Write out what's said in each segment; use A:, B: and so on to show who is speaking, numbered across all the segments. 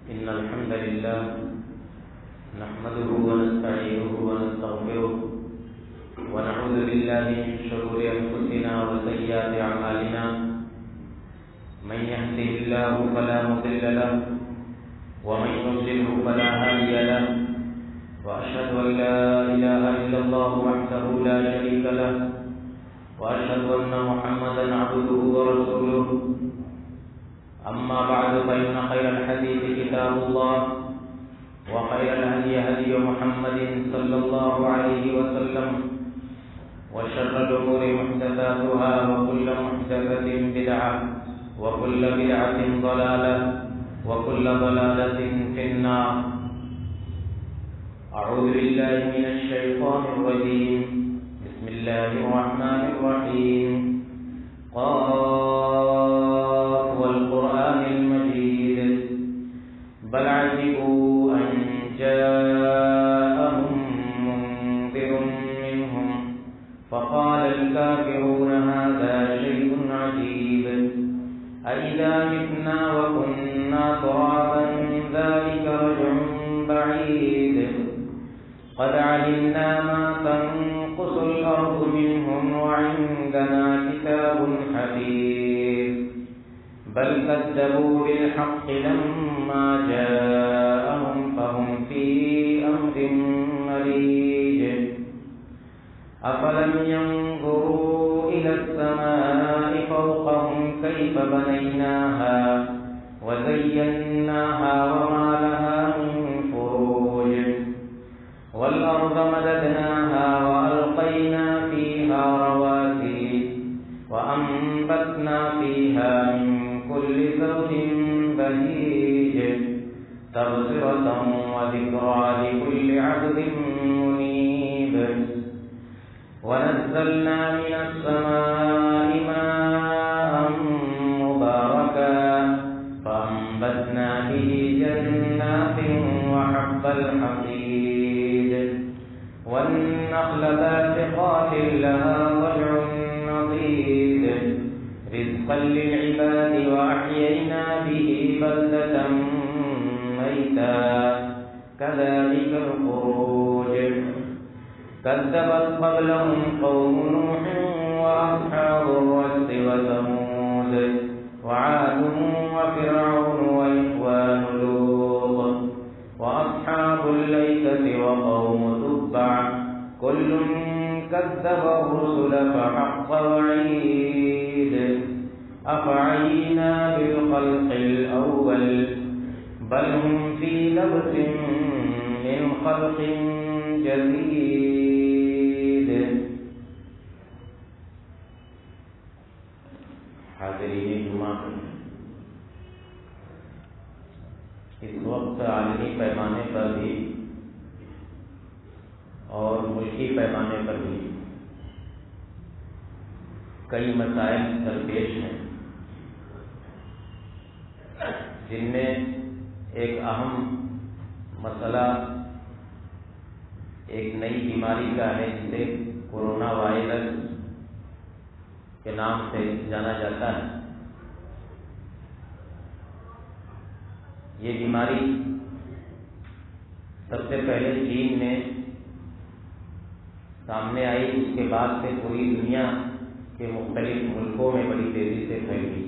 A: إن الحمد لله نحمده ونستعينه ونستغفره ونعوذ بالله من شرور أنفسنا وسيئات أعمالنا من يهده الله فلا مضل له ومن يضلله فلا هادي له وأشهد أن لا إله إلا الله وحده لا شريك له وأشهد أن محمدا عبده ورسوله أما بعد فإن خير الحديث كتاب الله وخير الهدي هدي محمد صلى الله عليه وسلم وشر الأمور محدثاتها وكل محدثة بدعة وكل بدعة ضلالة وكل ضلالة في النار. أعوذ بالله من الشيطان الرجيم. بسم الله الرحمن الرحيم. قاف والقرآن المجيد بل عجبوا أن جاءهم منذر منهم فقال الكافرون هذا شيء عجيب أإذا متنا وكنا ترابا ذلك رجع بعيد قد علمنا ما تنقص الأرض منهم وعندنا كتاب حفيظ بل كذبوا بالحق لما جاءهم فهم في أمر مريج أفلم ينظروا إلى السماء فوقهم كيف بنيناها وزيناها وما لها من فروج والأرض مددناها وألقينا فيها رواسي وأنبتنا فيها من كل زوج بهيج تبصرة وذكرى لكل عبد منيب ونزلنا من السماء ماء مباركا فأنبتنا به جنات وحب الحصيد والنخل باسقات لها طلع نضيد رزقا للعباد وأحيينا به بلدة ميتا كذلك الخروج كذبت قبلهم قوم نوح وأصحاب الرس وثمود وعاد وفرعون وإخوان لوط وأصحاب الأيكة وقوم تبع كل كذب الرسل فحق وعيد أفعينا بالخلق الأول بل هم في لبس من خلق جديد. حاضرین جمعہ، اس وقت عالمی پیمانے پر بھی اور ملکی پیمانے پر بھی کئی مسائل درپیش ہیں، جن میں ایک اہم مسئلہ ایک نئی بیماری کا ہے جسے کورونا وائرس کے نام سے جانا جاتا ہے. یہ بیماری سب سے پہلے چین میں سامنے آئی، اس کے بعد سے پوری دنیا کے مختلف ملکوں میں بڑی تیزی سے پھیل گئی.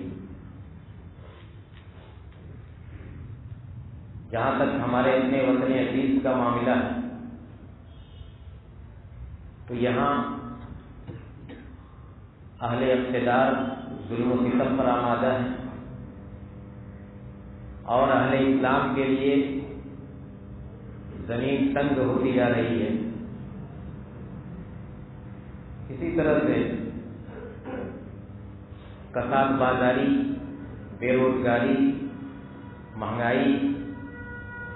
A: جہاں تک ہمارے اپنے وطن عزیز کا معاملہ ہے تو یہاں اہل اقتدار ظلم و ستم پر آمادہ ہیں اور اہل اسلام کے لیے زمین تنگ ہوتی جا رہی ہے. اسی طرح سے کساد بازاری، بے روزگاری، مہنگائی،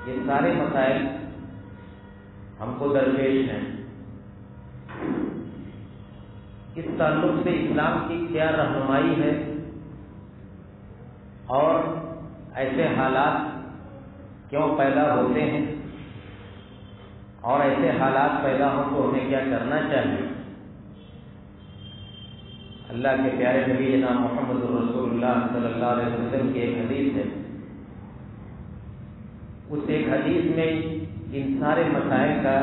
A: یہ سارے مسائل ہم کو درپیش ہیں. اس تعلق سے اسلام کی کیا رہنمائی ہے اور ایسے حالات کیوں پیدا ہوتے ہیں اور ایسے حالات پیدا ہوں تو ہمیں کیا کرنا چاہیے. اللہ کے پیارے نبی جناب محمد رسول اللہ صلی اللہ علیہ وسلم کی ایک حدیث ہے حدیث میں ان سارے مسائل کا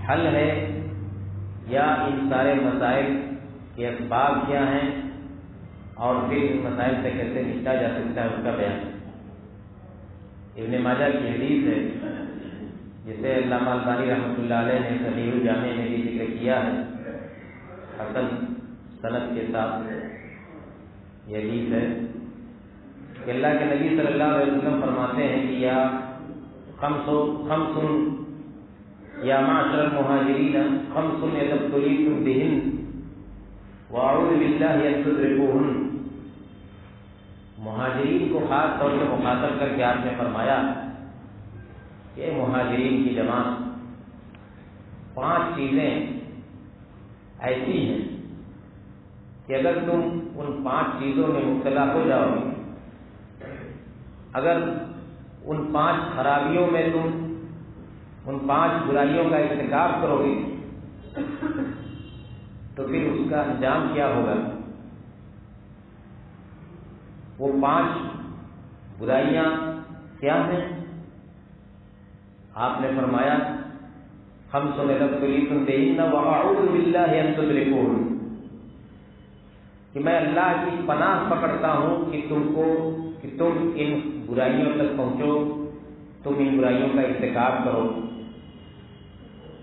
A: حل ہے یا ان سارے مسائل کے اسباب کیا ہیں اور پھر ان مسائل سے کیسے نپٹا جا سکتا ہے اس کا بیان ابن ماجہ کی حدیث ہے جسے علامہ البانی رحمۃ اللہ علیہ نے صحیح الجامع میں بھی ذکر کیا ہے حسن سند کے ساتھ یہ حدیث ہے کہ اللہ کے نبی صلی اللہ علیہ وسلم فرماتے ہیں کہ یا خمس یا معاشر المہاجرین خمس اذا ابتلیتم بہن واعوذ باللہ ان تدرکوہن. مہاجرین کو خاص طور سے مخاطب کر کے آپ نے فرمایا کہ مہاجرین کی جماعت 5 چیزیں ایسی ہیں کہ اگر تم ان 5 چیزوں میں مبتلا ہو جاؤ گے، اگر ان 5 خرابیوں میں تم ان 5 برائیوں کا ارتکاب کرو گے تو پھر اس کا انجام کیا ہوگا؟ وہ 5 برائیاں کیا ہیں؟ آپ نے فرمایا خمس اذا ابتلیتم بہن واعوذ باللہ ان تدرکوہن، کہ میں اللہ کی پناہ پکڑتا ہوں کہ تم ان برائیوں تک پہنچو، تم ان برائیوں کا ارتکاب کرو.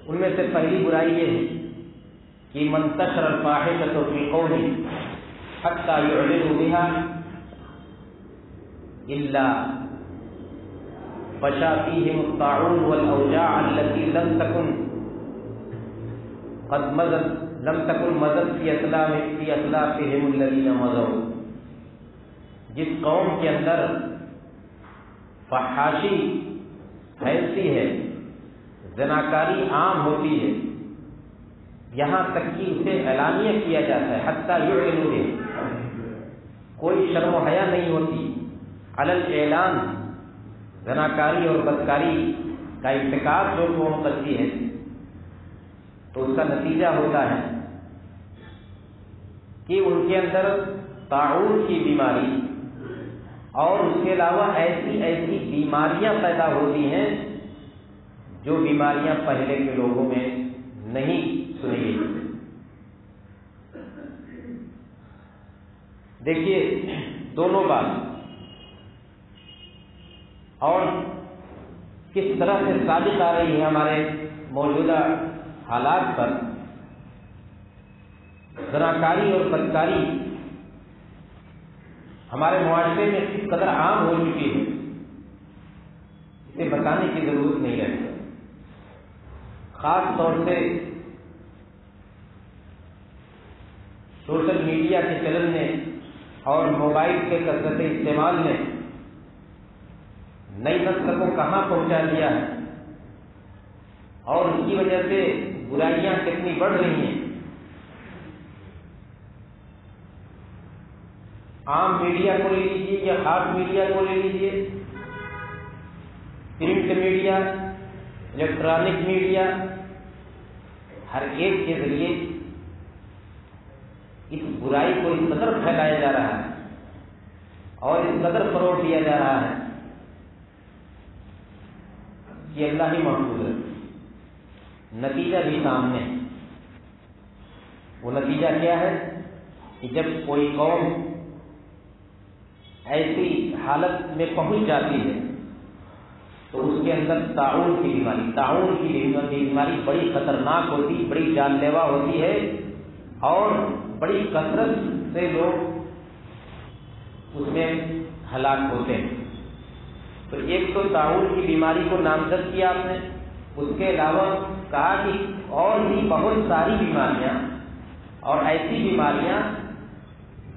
A: ان میں سے پہلی برائی یہ ہے کہ من انتشر الفاحشۃ فی قوم حتی یعلنوا بها الا فشا فیہم الطاعون والاوجاع التي لم تكن مضت فی اسلافہم الذین مضوا. جس قوم کے اندر فحاشی پھیلتی ہے، زناکاری عام ہوتی ہے، یہاں تک کہ اسے اعلانیہ کیا جاتا ہے، حتیٰ یعلنوا بہ، کوئی شرم و حیا نہیں ہوتی، علی الاعلان زناکاری اور بدکاری کا ارتکاب جو قوم کرتی ہے تو اس کا نتیجہ ہوتا ہے کہ ان کے اندر طاعون کی بیماری اور اس کے علاوہ ایسی بیماریاں پیدا ہوتی ہیں جو بیماریاں پہلے کے لوگوں میں نہیں سنی گئی. دیکھیے دونوں بات اور کس طرح سے صادق آ رہی ہے ہمارے موجودہ حالات پر. زناکاری اور بدکاری ہمارے معاشرے میں کس قدر عام ہو چکی ہے اسے بتانے کی ضرورت نہیں رہتی. خاص طور سے سوشل میڈیا کے چلن نے اور موبائل کے کثرت استعمال نے نئی نسل کو کہاں پہنچا دیا ہے اور اس کی وجہ سے برائیاں کتنی بڑھ رہی ہیں. عام میڈیا کو لے لیجیے یا خاص میڈیا کو لے لیجیے، پرنٹ میڈیا، الیکٹرانک میڈیا، ہر ایک کے ذریعے اس برائی کو اس قدر پھیلایا جا رہا ہے اور اس قدر فروغ دیا جا رہا ہے کہ اللہ ہی محفوظ ہے. نتیجہ بھی سامنے ہے. وہ نتیجہ کیا ہے کہ جب کوئی قوم ایسی حالت میں پہنچ جاتی ہے تو اس کے اندر طاعون کی بیماری بڑی خطرناک ہوتی، بڑی جان لیوا ہوتی ہے اور بڑی کثرت سے لوگ اس میں ہلاک ہوتے ہیں. تو ایک تو طاعون کی بیماری کو نامزد کیا آپ نے، اس کے علاوہ کہا کہ اور بھی بہت ساری بیماریاں اور ایسی بیماریاں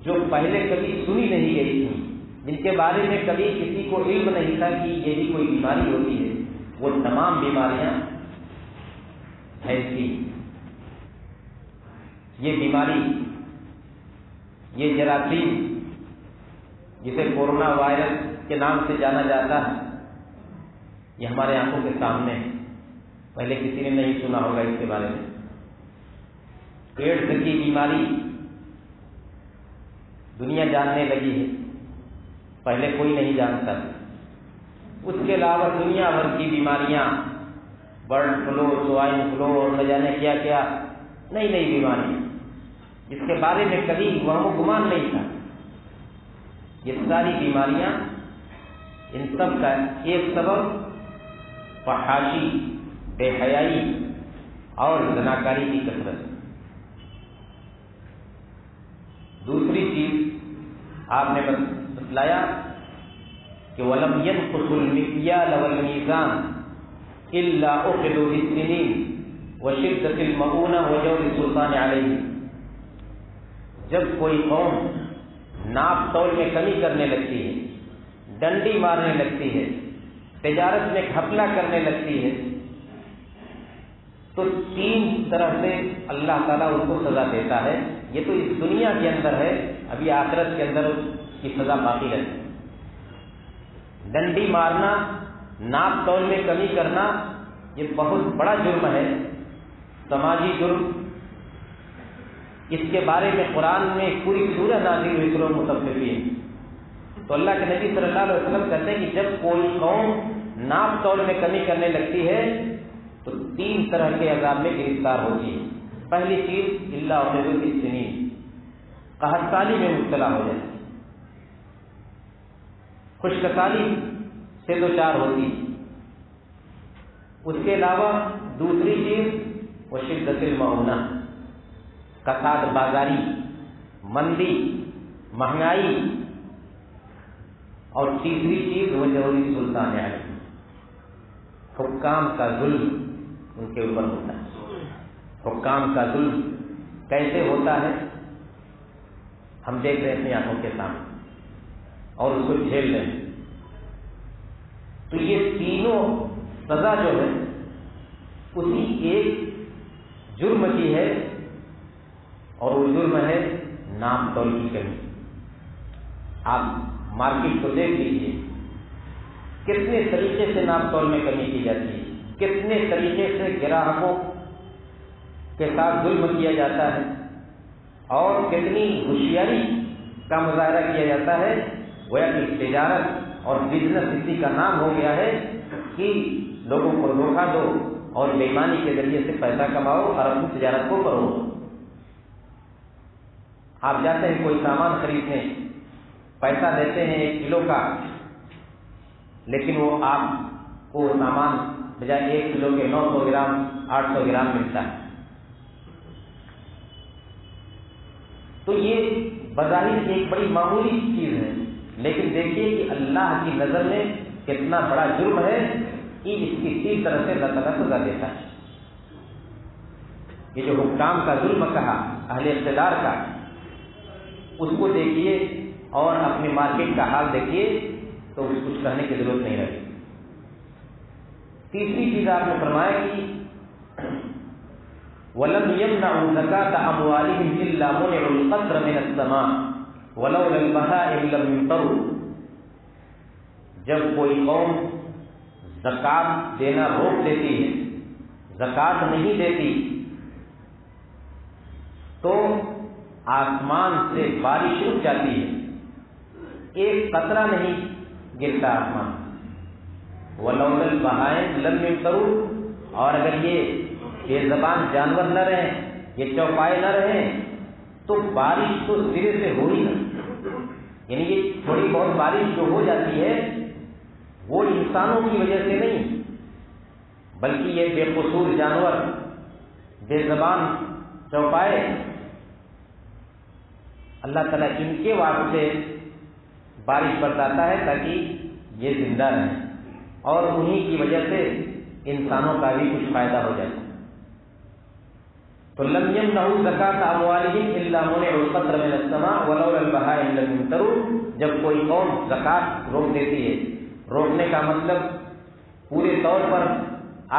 A: جو پہلے کبھی سنی نہیں گئی تھیں، جن کے بارے میں کبھی کسی کو علم نہیں تھا کہ یہ بھی کوئی بیماری ہوتی ہے، وہ تمام بیماریاں ایسی. یہ بیماری، یہ جراثیم جسے کورونا وائرس کے نام سے جانا جاتا ہے، یہ ہمارے آنکھوں کے سامنے ہے. پہلے کسی نے نہیں سنا ہوگا اس کے بارے میں. ایڈز کی بیماری دنیا جاننے لگی ہے، پہلے کوئی نہیں جانتا. اس کے علاوہ دنیا بھر کی بیماریاں، برڈ فلو، سوائن فلو اور نہ جانے کیا کیا نئی نئی بیماریاں، جس کے بارے میں کبھی وہم و گمان نہیں تھا، یہ ساری بیماریاں، ان سب کا ایک سبب فحاشی، بے حیائی اور زناکاری کی کثرت۔ دوسری چیز آپ نے بتلایا کہ وَلَمْ يَنْقُصُوا الْمِكْيَالَ وَالْمِيزَانَ إِلَّا أُخِذُوا بِالسِّنِينِ وَشِدَّةِ الْمَؤُونَةِ وَجَوْرِ السُّلْطَانِ عَلَيْهِ۔ جب کوئی قوم ناپ تول میں کمی کرنے لگتی ہے، ڈنڈی مارنے لگتی ہے، تجارت میں گھپلہ کرنے لگتی ہے، تو تین طرح سے اللہ تعالیٰ ان کو سزا دیتا ہے۔ یہ تو اس دنیا کے اندر ہے، ابھی آخرت کے اندر اس کی سزا باقی رہتی ہے۔ ڈنڈی مارنا، ناپ تول میں کمی کرنا، یہ بہت بڑا جرم ہے، سماجی جرم۔ اس کے بارے میں قرآن میں پوری سورہ نازل ہوئی، سورہ مطففین۔ تو اللہ کے نبی صلی اللہ علیہ وسلم کہتے ہیں کہ جب کوئی قوم ناپ تول میں کمی کرنے لگتی ہے تو تین طرح کے عذاب میں گرفتار ہوتی ہے۔ پہلی چیز اللہ علیہ السنین، قحط سالی میں مبتلا ہو جاتی، خشک سالی سے دوچار ہوتی۔ اس کے علاوہ دوسری چیز وہ شدت المعونہ، کساد بازاری، مندی، مہنگائی، اور تیسری چیز وہ جوری سلطان علیہ، حکام کا ظلم ان کے اوپر ہوتا ہے۔ حکام کا ظلم کیسے ہوتا ہے ہم دیکھ رہے ہیں اپنی آنکھوں کے سامنے، اور اس کو جھیل رہے ہیں۔ تو یہ تینوں سزا جو ہے اسی ایک جرم کی ہے، اور وہ جرم ہے ناپ تول کی کمی۔ آپ مارکیٹ کو دیکھ لیجیے، کتنے طریقے سے ناپ تول میں کمی کی جاتی ہے، کتنے طریقے سے گراہکوں کے ساتھ ظلم کیا جاتا ہے، اور کتنی ہوشیاری کا مظاہرہ کیا جاتا ہے۔ گویا کہ تجارت اور بزنس اسی کا نام ہو گیا ہے کہ لوگوں کو دھوکہ دو اور بے ایمانی کے ذریعے سے پیسہ کماؤ اور اپنی تجارت کو کرو۔ آپ جاتے ہیں کوئی سامان خریدنے، پیسہ دیتے ہیں 1 کلو کا، لیکن وہ آپ کو سامان بجائے 1 کلو کے 900 گرام 800 گرام ملتا ہے۔ تو یہ بظاہر ایک بڑی معمولی چیز ہے، لیکن دیکھیے کہ اللہ کی نظر میں کتنا بڑا جرم ہے کہ اس کی 3 طرح سے اللہ تعالیٰ سزا دیتا ہے۔ یہ جو حکام کا ظلم کہا، اہل اقتدار کا، اس کو دیکھیے اور اپنے مارکیٹ کا حال دیکھیے تو کچھ کہنے کی ضرورت نہیں رہتی۔ تیسری چیز آپ نے فرمایا کہ وَلَمْ يَمْنَعُوا زَكَاةَ أَمْوَالِهِمْ إِلَّا مُنِعُوا الْقَطْرَ مِنَ السَّمَاءِ وَلَوْلَا الْبَهَائِمُ لَمْ يُمْطَرُوا۔ جب کوئی قوم زکوٰۃ دینا روک دیتی ہے، زکوٰۃ نہیں دیتی، تو آسمان سے بارش رک جاتی ہے، ایک قطرہ نہیں گرتا آسمان۔ وَلَوْلَا الْبَهَائِمُ لَمْ يُمْطَرُوا، اور اگر یہ بے زبان جانور نہ رہیں، یہ چوپائے نہ رہیں، تو بارش تو سرے سے ہو ہی نہ۔ یعنی یہ تھوڑی بہت بارش جو ہو جاتی ہے وہ انسانوں کی وجہ سے نہیں، بلکہ یہ بے قصور جانور، بے زبان چوپائے، اللہ تعالیٰ ان کے واسطے بارش برساتا ہے تاکہ یہ زندہ رہیں، اور انہی کی وجہ سے انسانوں کا بھی کچھ فائدہ ہو جائے۔ تو لم يمنعوا زکاة اموالهم الا منعوا القطر من السماء ولولا البهائم لم يمطروا۔ جب کوئی قوم زکوٰۃ روک دیتی ہے، روکنے کا مطلب پورے طور پر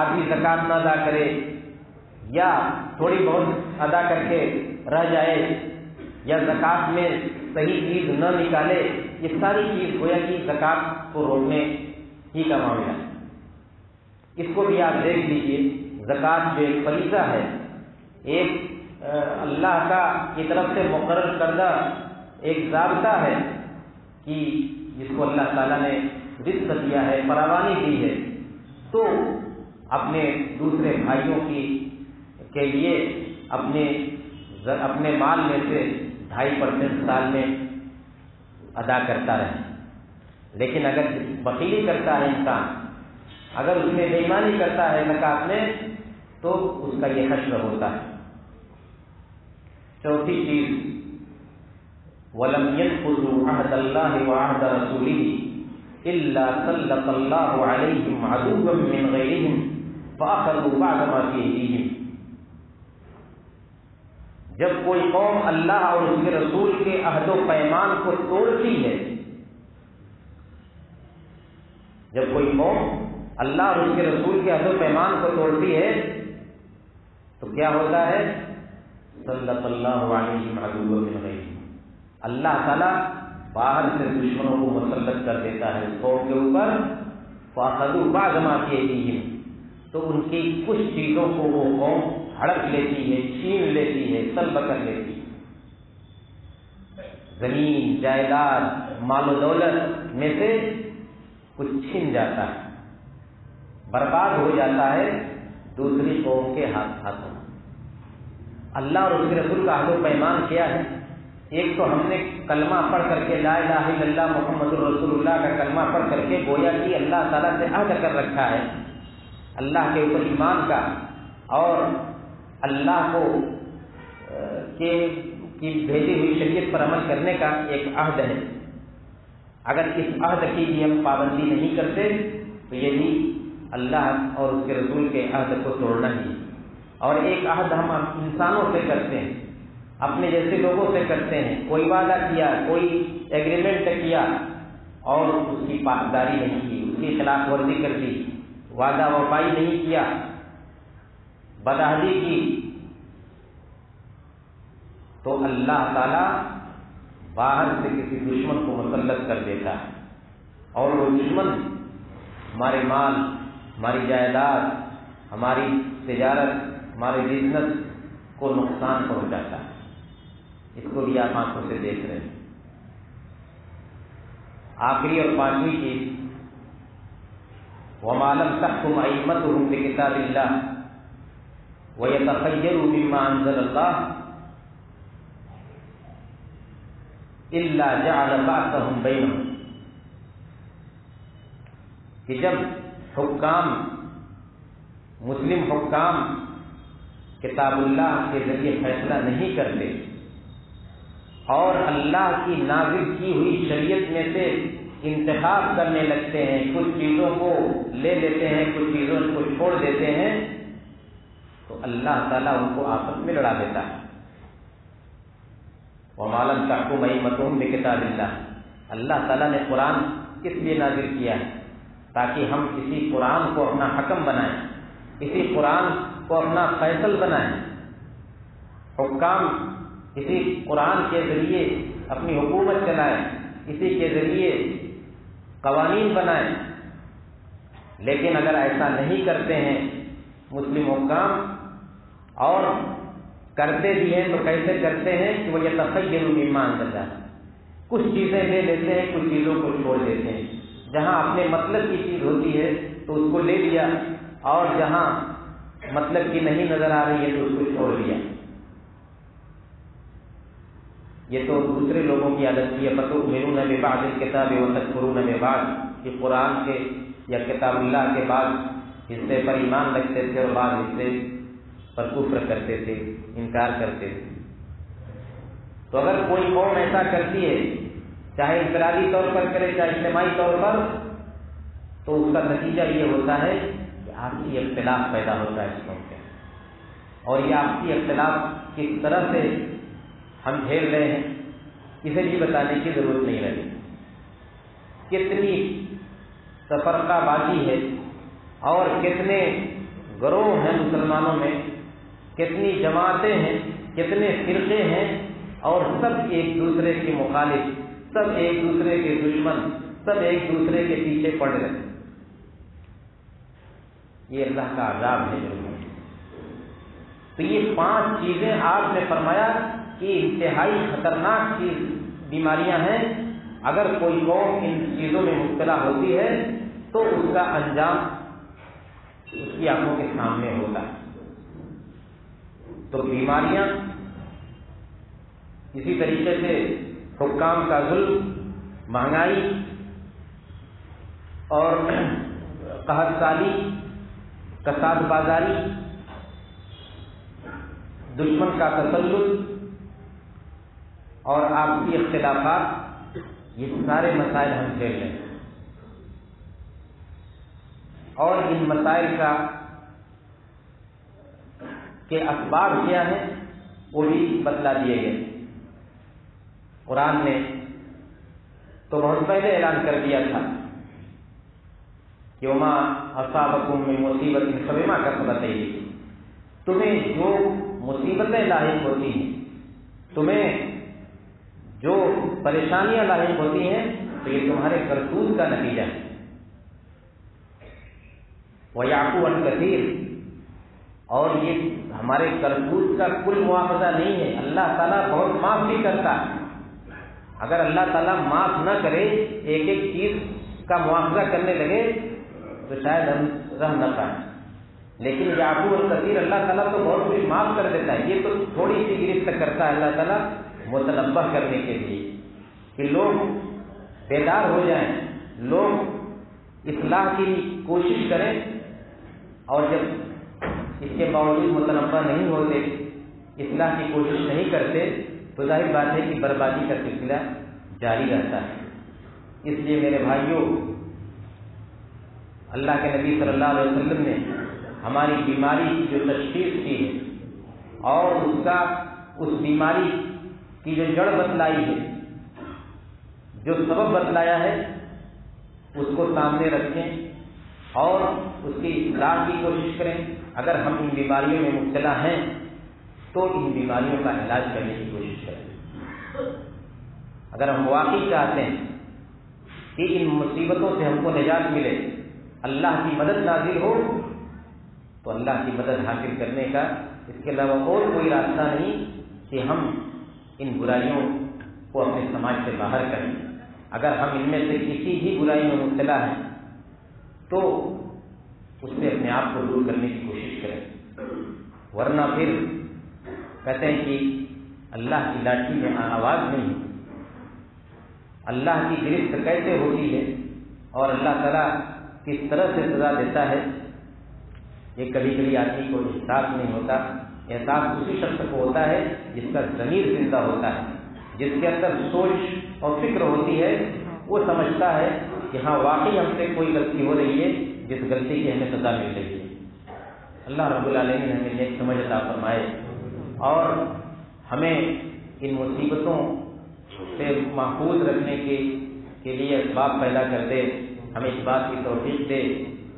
A: آدھی زکوٰۃ نہ ادا کرے یا تھوڑی بہت ادا کر کے رہ جائے یا زکوٰۃ میں صحیح چیز نہ نکالے، یہ ساری چیز گویا کہ زکوٰۃ کو روکنے ہی کا معاملہ ہے۔ اس کو بھی آپ دیکھ لیجیے، زکوٰۃ جو ایک فریضہ ہے، ایک اللہ کا کی طرف سے مقرر کردہ ایک ضابطہ ہے کہ جس کو اللہ تعالیٰ نے رزق دیا ہے، فراوانی دی ہے، تو اپنے دوسرے بھائیوں کے لیے اپنے مال میں سے 2.5% سال میں ادا کرتا رہے۔ لیکن اگر بخیلی کرتا ہے انسان، اگر اس میں بے ایمانی کرتا ہے زکوٰۃ میں، تو اس کا یہ حشر ہوتا ہے۔ چوتھی چیز، وَلَمْ يَنْقُضُوا عَهْدَ اللَّهِ وَعَهْدَ رَسُولِهِ إِلَّا سَلَّطَ اللَّهُ عَلَيْهِمْ عَدُوًّا مِّنْ غَيْرِهِمْ فَأَخَذُوا بَعْضَ مَا فِي أَيْدِيهِمْ۔ جب کوئی قوم اللہ اور اس کے رسول کے عہد و پیمان کو توڑتی ہے، جب کوئی قوم اللہ اور اس کے رسول کے عہد و پیمان کو توڑتی ہے تو کیا ہوتا ہے؟ سلط اللہ علیہم عدوا من غیرہم، اللہ تعالیٰ باہر سے دشمنوں کو مسلط کر دیتا ہے اس قوم کے اوپر۔ فَأَخَذُوا بَعْضَ مَا فِي أَيْدِيهِمْ، تو ان کی کچھ چیزوں کو وہ قوم ہڑپ لیتی ہے، چھین لیتی ہے، سلب کر لیتی ہے۔ زمین، جائیداد، مال و دولت میں سے کچھ چھن جاتا ہے، برباد ہو جاتا ہے دوسری قوم کے ہاتھوں۔ اللہ اور اس کے رسول کا عہد و پیمان کیا ہے؟ ایک تو ہم نے کلمہ پڑھ کر کے لا الہ الا اللہ محمد الرسول اللہ کا کلمہ پڑھ کر کے گویا کہ اللہ تعالیٰ سے عہد کر رکھا ہے، اللہ کے اوپر ایمان کا اور اللہ کو کی بھیجی ہوئی شریعت پر عمل کرنے کا ایک عہد ہے۔ اگر اس عہد کی بھی ہم پابندی نہیں کرتے تو یہ بھی اللہ اور اس کے رسول کے عہد کو توڑنا ہی۔ اور ایک عہد ہم انسانوں سے کرتے ہیں، اپنے جیسے لوگوں سے کرتے ہیں، کوئی وعدہ کیا، کوئی ایگریمنٹ کیا اور اس کی پاسداری نہیں کی، اس کی خلاف ورزی کر دی، وعدہ وفائی نہیں کیا، بدعہدی کی، تو اللہ تعالیٰ باہر سے کسی دشمن کو مسلط کر دیتا ہے، اور وہ دشمن ہمارے مال، ہماری جائیداد، ہماری تجارت، ہمارے بزنس کو نقصان پہنچاتا ہے۔ اس کو بھی آپ آنکھوں سے دیکھ رہے ہیں۔ آخری اور پانچویں چیز، وَمَا لَمْ تَحْكُمْ أَئِمَّتُهُمْ بِكِتَابِ اللَّهِ وَيَتَخَيَّرُوا مِمَّا أَنزَلَ اللَّهُ إِلَّا جَعَلَ بَعْثَهُمْ بَيْنَهُمْ، کہ جب حکام، مسلم حکام کتاب اللہ کے ذریعے فیصلہ نہیں کرتے اور اللہ کی نازل کی ہوئی شریعت میں سے انتخاب کرنے لگتے ہیں، کچھ چیزوں کو لے لیتے ہیں، کچھ چیزوں کو چھوڑ دیتے ہیں، تو اللہ تعالیٰ ان کو آپس میں لڑا دیتا ہے۔ وَمَا لَمْ تَحْكُمْ أَئِمَّتُهُمْ بِكِتَابِ اللَّهِ، اللہ تعالیٰ نے قرآن کس لیے نازل کیا ہے؟ تاکہ ہم اسی قرآن کو اپنا حکم بنائیں، اسی قرآن کو اپنا فیصل بنائیں، حکام اسی قرآن کے ذریعے اپنی حکومت چلائیں، اسی کے ذریعے قوانین بنائیں۔ لیکن اگر ایسا نہیں کرتے ہیں مسلم حکام، اور کرتے بھی ہیں تو کیسے کرتے ہیں کہ وہ یتخیروا مما انزل اللہ، کچھ چیزیں لے لیتے ہیں، کچھ چیزوں کو چھوڑ دیتے ہیں۔ جہاں اپنے مطلب کی چیز ہوتی ہے تو اس کو لے لیا، اور جہاں مطلب کی نہیں نظر آ رہی ہے تو اس کو چھوڑ دیا۔ یہ تو دوسرے لوگوں کی عادت کی ہے، فَتُؤْمِنُونَ بِبَعْضِ الْكِتَابِ وَتَكْفُرُونَ بِبَعْضٍ، یہ قرآن کے یا کتاب اللہ کے بعض حصے پر ایمان رکھتے تھے اور بعض حصے پر کفر کرتے تھے، انکار کرتے تھے۔ تو اگر کوئی قوم ایسا کرتی ہے، چاہے انفرادی طور پر کرے چاہے اجتماعی طور پر، تو اس کا نتیجہ یہ ہوتا ہے کہ آپسی اختلاف پیدا ہوتا ہے اس قوم کے، اور یہ آپسی اختلاف کس طرح سے ہم جھیل رہے ہیں اسے بھی بتانے کی ضرورت نہیں رہی۔ کتنی تفرقہ بازی ہے اور کتنے گروہ ہیں مسلمانوں میں، کتنی جماعتیں ہیں، کتنے فرقے ہیں، اور سب ایک دوسرے کے مخالف، سب ایک دوسرے کے دشمن، سب ایک دوسرے کے پیچھے پڑ رہے ہیں۔ یہ اللہ کا عذاب ہے ضرور۔ تو یہ 5 چیزیں آپ نے فرمایا کہ انتہائی خطرناک چیز بیماریاں ہیں، اگر کوئی قوم ان چیزوں میں مبتلا ہوتی ہے تو اس کا انجام اس کی آنکھوں کے سامنے ہوتا ہے۔ تو بیماریاں، اسی طریقے سے حکام کا ظلم، مہنگائی اور قحط سالی، کساد بازاری، دشمن کا تسلط اور آپسی اختلافات، یہ سارے مسائل ہم جھیل رہے ہیں، اور ان مسائل کا کے اسباب کیا ہیں وہ بھی بتلا دیے گئے۔ قرآن نے تو بہت پہلے اعلان کر دیا تھا کہ وما اصابکم من مصیبت فبما کسبت ایدیکم، تمہیں جو مصیبتیں لاحق ہوتی ہیں، تمہیں جو پریشانیاں لاحق ہوتی ہیں، تو یہ تمہارے کرتوت کا نتیجہ ہے۔ وَيَعْفُو عَنْ كَثِيرٍ، اور یہ ہمارے کرتوت کا کل مواخذہ نہیں ہے، اللہ تعالیٰ بہت معاف بھی کرتا ہے۔ اگر اللہ تعالیٰ معاف نہ کرے، ایک ایک چیز کا مواخذہ کرنے لگے تو شاید ہم رہ نہ پائیں، لیکن یعفو عن کثیر، اللہ تعالیٰ تو بہت کچھ معاف کر دیتا ہے۔ یہ تو تھوڑی سی گرفت کرتا ہے اللہ تعالیٰ متنبہ کرنے کے لیے کہ لوگ بیدار ہو جائیں، لوگ اصلاح کی کوشش کریں، اور جب اس کے باوجود متنبہ نہیں ہوتے، اصلاح کی کوشش نہیں کرتے، تو ظاہر بات ہے کہ بربادی کا سلسلہ جاری رہتا ہے۔ اس لیے میرے بھائیوں، اللہ کے نبی صلی اللہ علیہ وسلم نے ہماری بیماری کی جو تشخیص کی ہے اور اس بیماری کی جو جڑ بتلائی ہے، جو سبب بتلایا ہے، اس کو سامنے رکھیں اور اس کی اصلاح کی کوشش کریں۔ اگر ہم ان بیماریوں میں مبتلا ہیں تو ان بیماریوں کا علاج کرنے کی کوشش کریں۔ اگر ہم واقعی چاہتے ہیں کہ ان مصیبتوں سے ہم کو نجات ملے، اللہ کی مدد نازل ہو، تو اللہ کی مدد حاصل کرنے کا اس کے علاوہ اور کوئی راستہ نہیں کہ ہم ان برائیوں کو اپنے سماج سے باہر کریں۔ اگر ہم ان میں سے کسی بھی برائی میں مبتلا ہیں تو اس سے اپنے آپ کو دور کرنے کی کوشش کریں، ورنہ پھر کہتے ہیں کہ اللہ کی لاٹھی میں آواز نہیں، اللہ کی گرفت کیسے ہوتی ہے اور اللہ تعالیٰ کس طرح سے سزا دیتا ہے، یہ کبھی کبھی آدمی کو احساس نہیں ہوتا۔ احساس اسی شخص کو ہوتا ہے جس کا ضمیر زندہ ہوتا ہے، جس کے اندر سوچ اور فکر ہوتی ہے، وہ سمجھتا ہے کہ ہاں واقعی ہم سے کوئی غلطی ہو رہی ہے جس غلطی کی ہمیں سزا مل رہی ہے۔ اللہ رب العالمین ہمیں نیک سمجھ عطا فرمائے اور ہمیں ان مصیبتوں سے محفوظ رکھنے کے لیے اسباب پیدا کر دے، ہمیں اس بات کی توفیق دے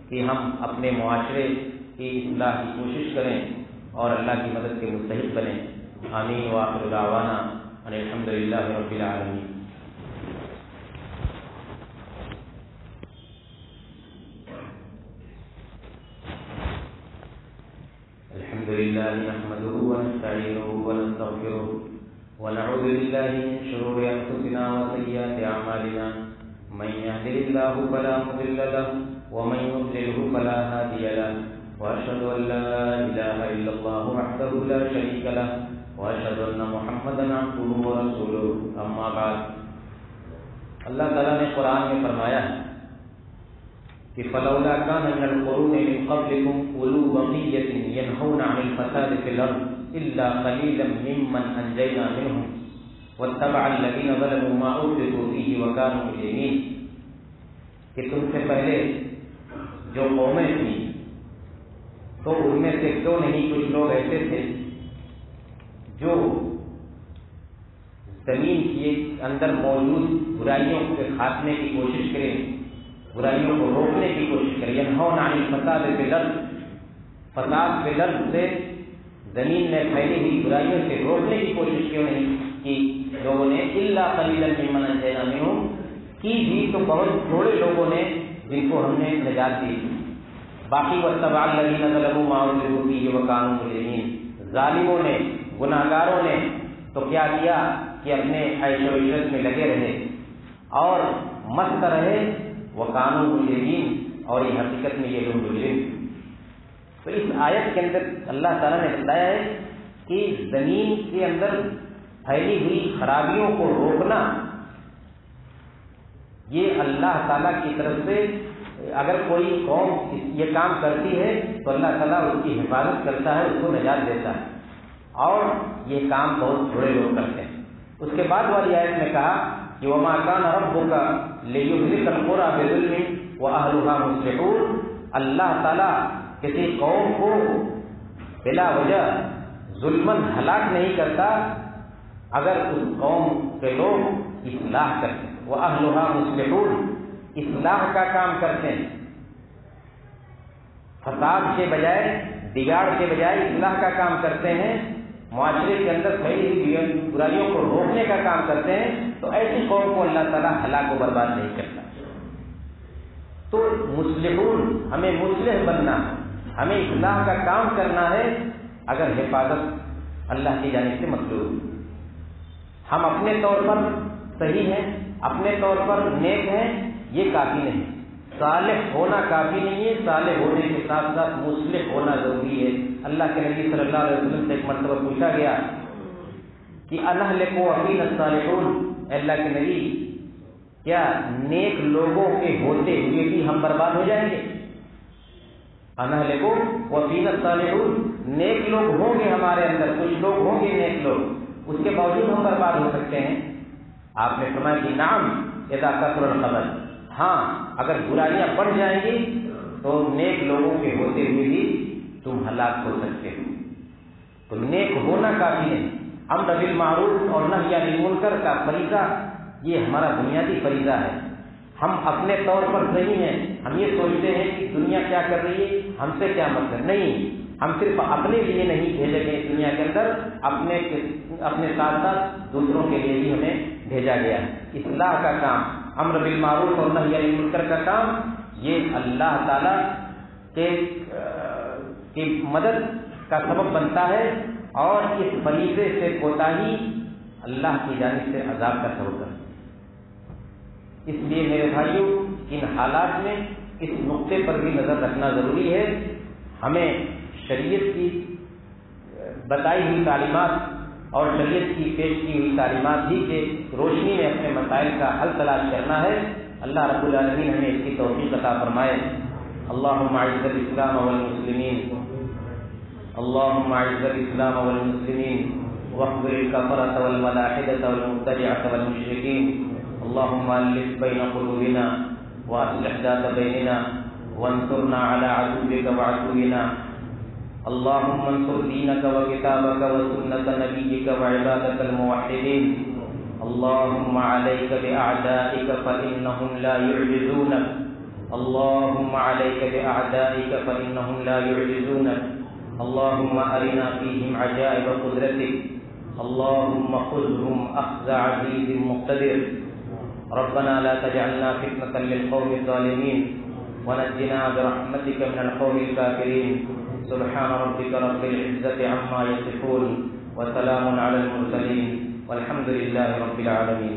A: کہ ہم اپنے معاشرے کی اصلاح کی کوشش کریں اور اللہ کی مدد کے مستحق بنیں۔ آمین وآخر دعوانا ان الحمد للہ رب العالمین۔ الحمد للہ نحمده ونستعینه ونستغفره ونعوذ باللہ من شرور انفسنا وسیئات اعمالنا، من يهده الله فلا مضل له ومن يضلل فلا هادي له، واشهد ان لا اله الا الله وحده لا شريك له، واشهد ان محمدا عبده ورسوله، اما بعد۔ اللہ تعالیٰ نے قرآن میں فرمایا ہے کہ فلولا كان من القرون من قبلكم اولو بقية ينهون عن الفساد في الارض الا قليلا ممن انجينا منهم واتبع الذين ظلموا ما اترفوا فيه وكانوا مجرمين، کہ تم سے پہلے جو قومیں تھیں تو ان میں سے کیوں نہیں کچھ لوگ ایسے تھے جو زمین کے اندر موجود برائیوں کے خاتمے کی کوشش کریں، برائیوں کو روکنے کی کوشش کریں۔ ینہون عن الفساد فی الارض، فساد فی الارض سے زمین میں پھیلی ہوئی برائیوں سے روکنے کی کوشش کیوں نہیں کی لوگوں نے؟ الا قلیلا ممن انجینا منہم، کی بھی تو بہت تھوڑے لوگوں نے جن کو ہم نے نجات دی، باقی واتبع الذین ظلموا ما اترفوا فیہ وکانوا مجرمین، ظالموں نے، گناہگاروں نے تو کیا کیا کہ اپنے عیش و عشرت میں لگے رہے اور مست رہے وہ قانون مجرمین، اور یہ حقیقت میں یہ لوگ مجرم۔ تو اس آیت کے اندر اللہ تعالیٰ نے بتایا ہے کہ زمین کے اندر پھیلی ہوئی خرابیوں کو روکنا یہ اللہ تعالیٰ کی طرف سے، اگر کوئی قوم یہ کام کرتی ہے تو اللہ تعالیٰ اس کی حفاظت کرتا ہے، اس کو نجات دیتا ہے، اور یہ کام بہت تھوڑے لوگ کرتے ہیں۔ اس کے بعد والی آیت میں کہا کہ وَمَا كَانَ رَبُّكَ لِيُهْلِكَ الْقُرَىٰ بِظُلْمٍ وَأَهْلُهَا مُصْلِحُونَ۔ اللہ تعالیٰ کسی قوم کو بلا وجہ ظلماً ہلاک نہیں کرتا اگر اس قوم کے لوگ اصلاح کرتے ہیں، وَأَهْلُهَا مُصْلِحُونَ، اصلاح کا کام کرتے ہیں، فساد کے بجائے، بگاڑ کے بجائے اصلاح کا کام کرتے ہیں، معاشرے کے اندر پھیلی ہوئی برائیوں کو روکنے کا کام کرتے ہیں، تو ایسی قوم کو اللہ تعالیٰ ہلاک و برباد نہیں کرتا۔ تو مصلحون، ہمیں مصلح بننا ہے، ہمیں اصلاح کا کام کرنا ہے، اگر حفاظت اللہ کی جانب سے مطلوب۔ ہم اپنے طور پر صحیح ہیں، اپنے طور پر نیک ہیں، یہ کافی نہیں، صالح ہونا کافی نہیں ہے، صالح ہونے کے ساتھ ساتھ مصلح ہونا ضروری ہے۔ اللہ کے نبی صلی اللہ علیہ وسلم سے ایک مرتبہ پوچھا گیا کہ انہلک وفینا الصالحون، اللہ کے نبی کیا نیک لوگوں کے ہوتے ہوئے بھی ہم برباد ہو جائیں گے؟ انہلک وفینا الصالحون، نیک لوگ ہوں گے ہمارے اندر، کچھ لوگ ہوں گے نیک لوگ، اس کے باوجود ہم برباد ہو سکتے ہیں؟ آپ نے فرمایا کہ نعم اذا کثر الخبث، ہاں اگر برائیاں بڑھ جائیں گی تو نیک لوگوں کے ہوتے ہوئے بھی تم ہلاک ہو سکتے ہو۔ تو نیک ہونا کافی نہیں، امر بالمعروف اور نہی عن المنکر کا فریضہ یہ ہمارا بنیادی فریضہ ہے۔ ہم اپنے طور پر صحیح ہیں، ہم یہ سوچتے ہیں کہ دنیا کیا کر رہی ہے، ہم سے کیا مطلب، نہیں، ہم صرف اپنے لیے نہیں بھیجے گئے دنیا کے اندر، اپنے ساتھ ساتھ دوسروں کے لیے بھی ہمیں بھیجا گیا ہے۔ اصلاح کا کام، امر بالمعروف اور نہی عن المنکر کا کام، یہ اللہ تعالیٰ کی مدد کا سبب بنتا ہے، اور اس فریضے سے کوتاہی اللہ کی جانب سے عذاب کا سبب بنتا ہے۔ اس لیے میرے بھائیوں، ان حالات میں اس نقطے پر بھی نظر رکھنا ضروری ہے۔ ہمیں شریعت کی بتائی ہوئی تعلیمات اور شریعت کی پیش کی ہوئی تعلیمات ہی کے روشنی میں اپنے مسائل کا حل تلاش کرنا ہے۔ اللہ رب العالمین ہمیں اس کی توفیق عطا فرمائے۔ اللہم اعز الاسلام والمسلمین، اللہم اعز الاسلام والمسلمین واخذل الکفرة والملاحدة والمبتدعة والمشرکین، اللہم الف بین قلوبنا واصلح ذات بیننا وانصرنا على عدوك وعدونا، اللہم انصر دینک وکتابک وسنة نبیک وعبادک الموحدین، اللہم علیک بأعدائک فإنہم لا يعجزونک، اللہم علیک بأعدائک فإنہم لا يعجزونک، اللہم ارنا فیہم عجائب قدرتک، اللہم خذہم اخذ عزیز مقتدر، ربنا لا تجعلنا فتنة للقوم الظالمين ونجنا برحمتك من القوم الكافرين، سبحان ربك رب العزة عما يصفون وسلام على المرسلين والحمد لله رب العالمين۔